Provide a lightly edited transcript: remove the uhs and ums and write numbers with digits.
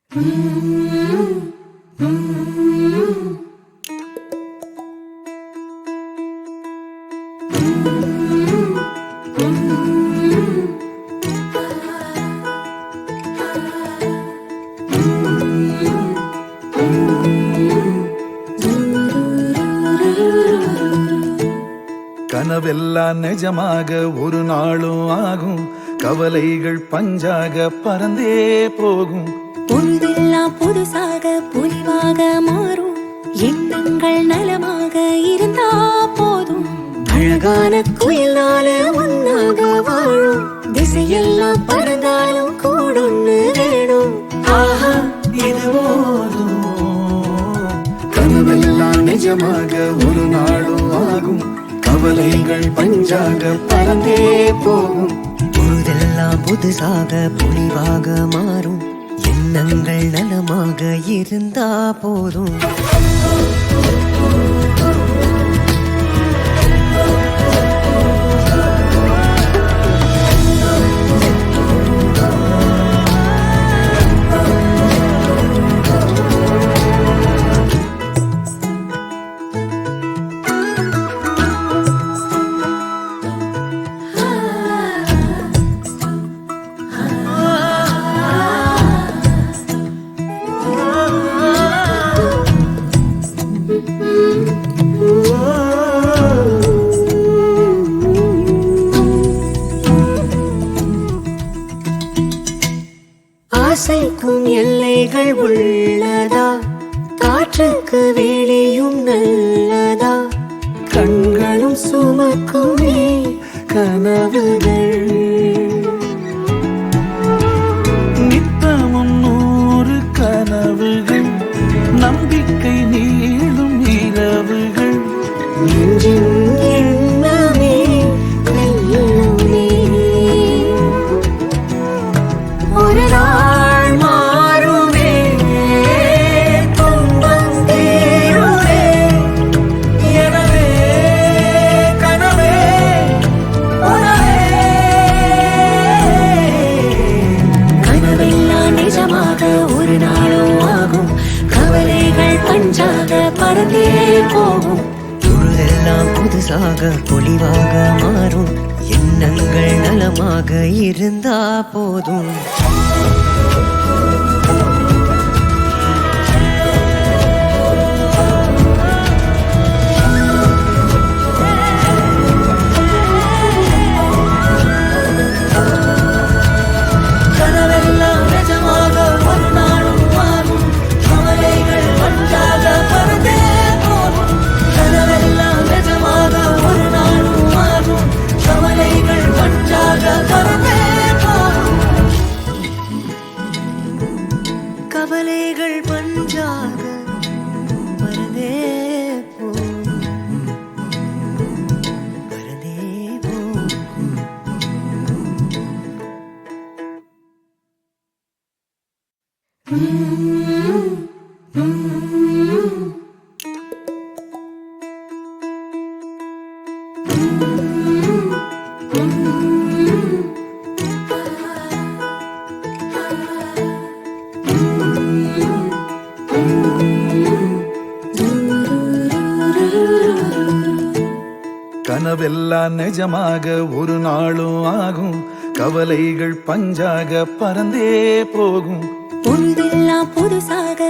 கனவெல்லாம் நிஜமாக ஒரு நாளும் ஆகும், கவலைகள் பஞ்சாக பறந்தே போகும். பொழுதெல்லாம் புதுசாக பொலிவாக மாறும், எண்ணங்கள் நலமாக இருந்தா போதும். அழகான குயிலால ஒன்னாக வாழும், திசையெல்லாம் பறந்தாலும் கூடொன்னு வேணும். ஆஹா இது போதும். கனவெல்லாம் நிஜமாக ஒரு நாளும் ஆகும், கவலைகள் பஞ்சாக பறந்தே போகும். பொழுதெல்லாம் புதுசாக பொலிவாக மாறும், எண்ணங்கள் நலமாக இருந்தா போதும். ஆசைக்கும் எல்லைகள் உள்ளதா, காற்றுக்கு வேலையும் நல்லதா, கண்களும் சுமக்குமே கனவுகள். நித்தமும் 100 கனவுகள், நம்பிக்கை நீளும் இரவுகள். நெஞ்சின் எண்ணமே வெல்லுமே. ஒரு நாள் மாறுமே, துன்பம் தீருமே. எனவே கனவே உணவே. கனவெல்லாம் நிஜமாக ஒரு நாளும் ஆகும், கவலைகள் பஞ்சாக பறந்தே போகும். பொழுதெல்லாம் புதுசாக பொலிவாக மாறும், எண்ணங்கள் நலமாக இருந்தா போதும். கனவெல்லாம் நிஜமாக ஒரு நாளும் மாறும், கவலைகள் பஞ்சாக பறந்தே போகும். கனவெல்லாம் நிஜமாக ஒரு நாளும் மாறும், கவலைகள் பஞ்சாக பறந்தே போகும். கவலைகள் பஞ்சாக பறந்தே போகும், பறந்தே போகும். கனவெல்லாம் நிஜமாக ஒரு நாளும் ஆகும், கவலைகள் பஞ்சாக பறந்தே போகும். பொழுதெல்லாம் புதுசாக